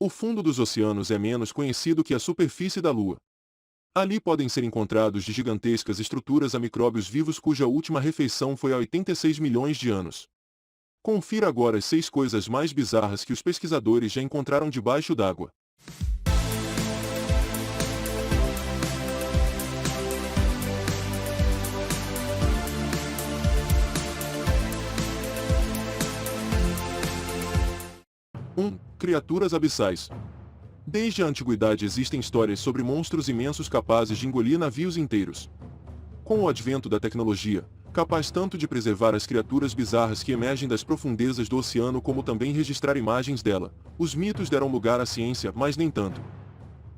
O fundo dos oceanos é menos conhecido que a superfície da Lua. Ali podem ser encontrados de gigantescas estruturas a micróbios vivos cuja última refeição foi há 86 milhões de anos. Confira agora as 6 coisas mais bizarras que os pesquisadores já encontraram debaixo d'água. Criaturas abissais. Desde a antiguidade existem histórias sobre monstros imensos capazes de engolir navios inteiros. Com o advento da tecnologia, capaz tanto de preservar as criaturas bizarras que emergem das profundezas do oceano como também registrar imagens dela, os mitos deram lugar à ciência, mas nem tanto.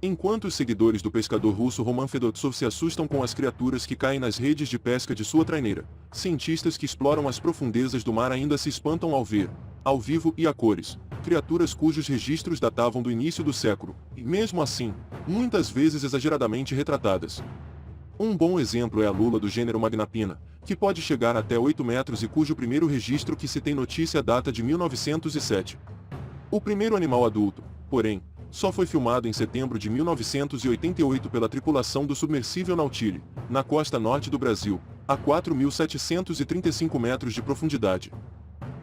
Enquanto os seguidores do pescador russo Roman Fedotsov se assustam com as criaturas que caem nas redes de pesca de sua traineira, cientistas que exploram as profundezas do mar ainda se espantam ao ver, ao vivo e a cores, criaturas cujos registros datavam do início do século, e mesmo assim, muitas vezes exageradamente retratadas. Um bom exemplo é a lula do gênero Magnapina, que pode chegar até 8 metros e cujo primeiro registro que se tem notícia data de 1907. O primeiro animal adulto, porém, só foi filmado em setembro de 1988 pela tripulação do submersível Nautile, na costa norte do Brasil, a 4.735 metros de profundidade.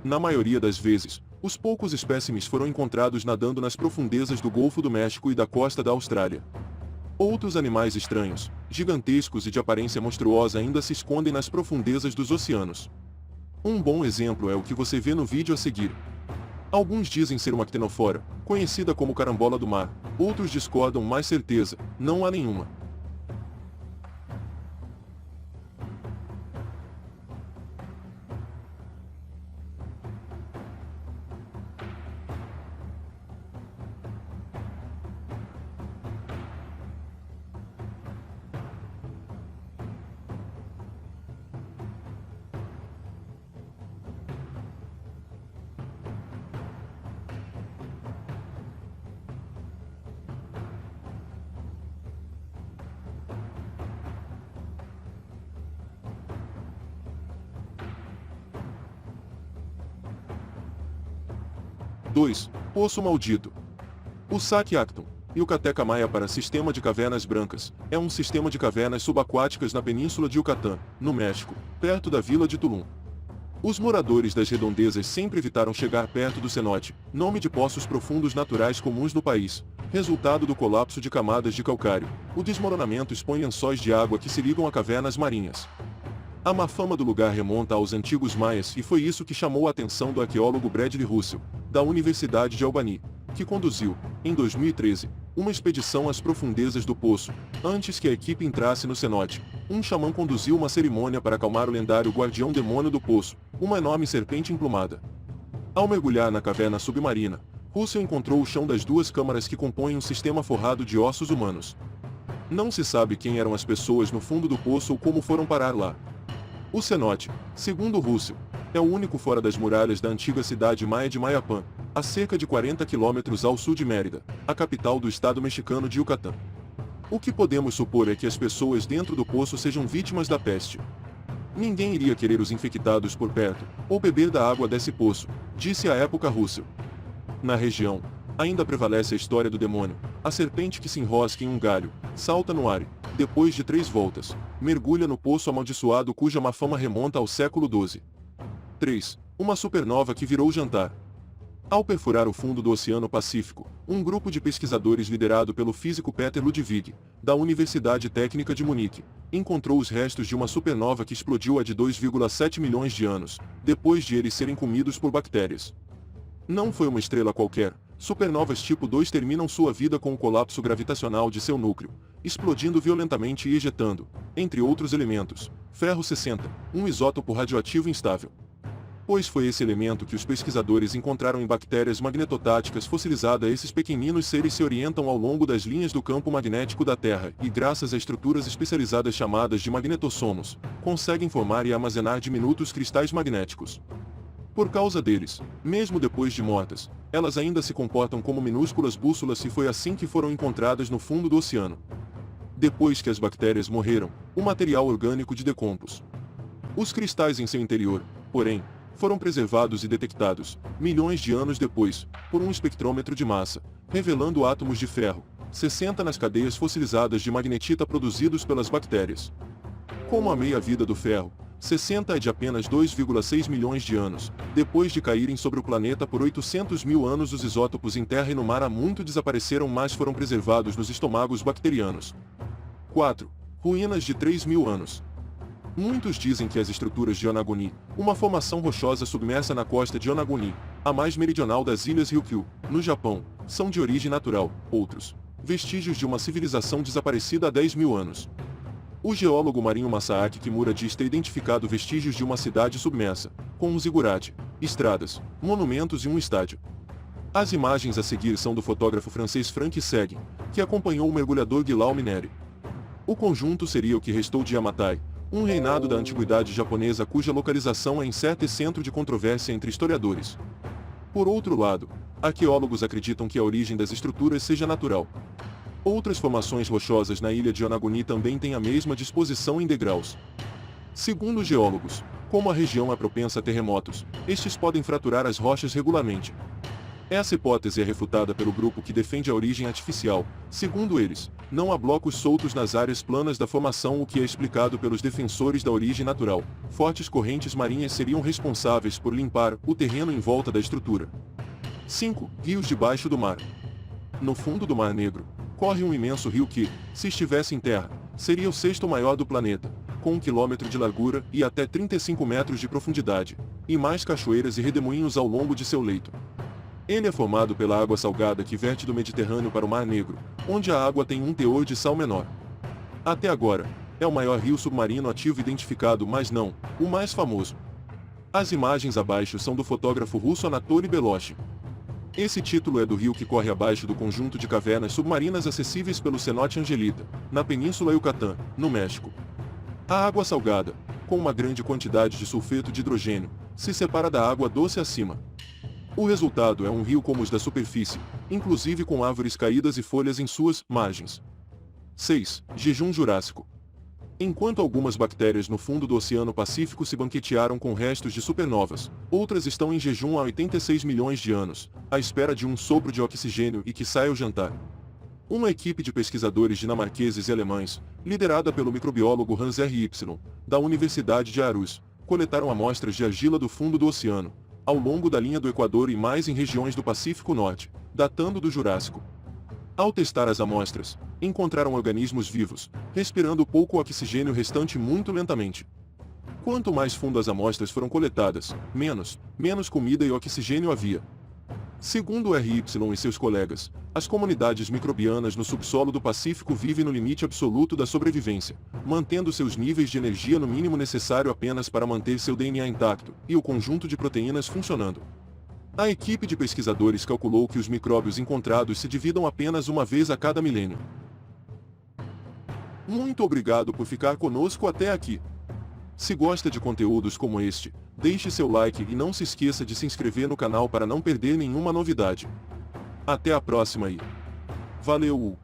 Na maioria das vezes, os poucos espécimes foram encontrados nadando nas profundezas do Golfo do México e da costa da Austrália. Outros animais estranhos, gigantescos e de aparência monstruosa ainda se escondem nas profundezas dos oceanos. Um bom exemplo é o que você vê no vídeo a seguir. Alguns dizem ser uma ctenofora, conhecida como carambola do mar, outros discordam, mas certeza, não há nenhuma. Poço Maldito. O Saque-Acton, Yucateca Maia para Sistema de Cavernas Brancas, é um sistema de cavernas subaquáticas na península de Yucatán, no México, perto da vila de Tulum. Os moradores das redondezas sempre evitaram chegar perto do cenote, nome de poços profundos naturais comuns no país, resultado do colapso de camadas de calcário. O desmoronamento expõe lençóis de água que se ligam a cavernas marinhas. A má fama do lugar remonta aos antigos maias e foi isso que chamou a atenção do arqueólogo Bradley Russell, da Universidade de Albany, que conduziu, em 2013, uma expedição às profundezas do poço. Antes que a equipe entrasse no cenote, um xamã conduziu uma cerimônia para acalmar o lendário guardião demônio do poço, uma enorme serpente emplumada. Ao mergulhar na caverna submarina, Russell encontrou o chão das 2 câmaras que compõem um sistema forrado de ossos humanos. Não se sabe quem eram as pessoas no fundo do poço ou como foram parar lá. O cenote, segundo Russell, é o único fora das muralhas da antiga cidade maia de Mayapán, a cerca de 40 quilômetros ao sul de Mérida, a capital do estado mexicano de Yucatán. O que podemos supor é que as pessoas dentro do poço sejam vítimas da peste. Ninguém iria querer os infectados por perto, ou beber da água desse poço, disse à época Russell. Na região, ainda prevalece a história do demônio, a serpente que se enrosca em um galho, salta no ar e, depois de 3 voltas, mergulha no poço amaldiçoado cuja má fama remonta ao século XII. 3. Uma supernova que virou jantar. Ao perfurar o fundo do Oceano Pacífico, um grupo de pesquisadores liderado pelo físico Peter Ludwig, da Universidade Técnica de Munique, encontrou os restos de uma supernova que explodiu há de 2,7 milhões de anos, depois de eles serem comidos por bactérias. Não foi uma estrela qualquer. Supernovas tipo 2 terminam sua vida com o colapso gravitacional de seu núcleo, explodindo violentamente e ejetando, entre outros elementos, ferro-60, um isótopo radioativo instável. Pois foi esse elemento que os pesquisadores encontraram em bactérias magnetotáticas fossilizadas. Esses pequeninos seres se orientam ao longo das linhas do campo magnético da Terra e, graças a estruturas especializadas chamadas de magnetossomos, conseguem formar e armazenar diminutos cristais magnéticos. Por causa deles, mesmo depois de mortas, elas ainda se comportam como minúsculas bússolas e foi assim que foram encontradas no fundo do oceano. Depois que as bactérias morreram, o material orgânico de decompôs. Os cristais em seu interior, porém, foram preservados e detectados, milhões de anos depois, por um espectrômetro de massa, revelando átomos de ferro, 60 nas cadeias fossilizadas de magnetita produzidos pelas bactérias. Como a meia-vida do ferro, 60 é de apenas 2,6 milhões de anos, depois de caírem sobre o planeta por 800 mil anos. Os isótopos em terra e no mar há muito desapareceram, mas foram preservados nos estômagos bacterianos. 4. Ruínas de 3.000 anos. Muitos dizem que as estruturas de Yonaguni, uma formação rochosa submersa na costa de Yonaguni, a mais meridional das ilhas Ryukyu, no Japão, são de origem natural. Outros, vestígios de uma civilização desaparecida há 10.000 anos. O geólogo marinho Masaaki Kimura diz ter identificado vestígios de uma cidade submersa, com um zigurate, estradas, monumentos e um estádio. As imagens a seguir são do fotógrafo francês Frank Seguin, que acompanhou o mergulhador Guillaume Neri. O conjunto seria o que restou de Yamatai, um reinado da antiguidade japonesa cuja localização é incerta e centro de controvérsia entre historiadores. Por outro lado, arqueólogos acreditam que a origem das estruturas seja natural. Outras formações rochosas na ilha de Yonaguni também têm a mesma disposição em degraus. Segundo os geólogos, como a região é propensa a terremotos, estes podem fraturar as rochas regularmente. Essa hipótese é refutada pelo grupo que defende a origem artificial. Segundo eles, não há blocos soltos nas áreas planas da formação, o que é explicado pelos defensores da origem natural. Fortes correntes marinhas seriam responsáveis por limpar o terreno em volta da estrutura. 5. Rios debaixo do mar. No fundo do Mar Negro, corre um imenso rio que, se estivesse em terra, seria o sexto maior do planeta, com 1 quilômetro de largura e até 35 metros de profundidade, e mais cachoeiras e redemoinhos ao longo de seu leito. Ele é formado pela água salgada que verte do Mediterrâneo para o Mar Negro, onde a água tem um teor de sal menor. Até agora, é o maior rio submarino ativo identificado, mas não o mais famoso. As imagens abaixo são do fotógrafo russo Anatoly Beloshin. Esse título é do rio que corre abaixo do conjunto de cavernas submarinas acessíveis pelo cenote Angelita, na Península Yucatán, no México. A água salgada, com uma grande quantidade de sulfeto de hidrogênio, se separa da água doce acima. O resultado é um rio como os da superfície, inclusive com árvores caídas e folhas em suas margens. 6. Jejum Jurássico. Enquanto algumas bactérias no fundo do Oceano Pacífico se banquetearam com restos de supernovas, outras estão em jejum há 86 milhões de anos, à espera de um sopro de oxigênio e que saia o jantar. Uma equipe de pesquisadores dinamarqueses e alemães, liderada pelo microbiólogo Hans R.Y., da Universidade de Aarhus, coletaram amostras de argila do fundo do oceano, ao longo da linha do Equador e mais em regiões do Pacífico Norte, datando do Jurássico. Ao testar as amostras, encontraram organismos vivos, respirando pouco oxigênio restante muito lentamente. Quanto mais fundo as amostras foram coletadas, menos comida e oxigênio havia. Segundo R.Y. e seus colegas, as comunidades microbianas no subsolo do Pacífico vivem no limite absoluto da sobrevivência, mantendo seus níveis de energia no mínimo necessário apenas para manter seu DNA intacto e o conjunto de proteínas funcionando. A equipe de pesquisadores calculou que os micróbios encontrados se dividam apenas uma vez a cada milênio. Muito obrigado por ficar conosco até aqui. Se gosta de conteúdos como este, deixe seu like e não se esqueça de se inscrever no canal para não perder nenhuma novidade. Até a próxima e valeu!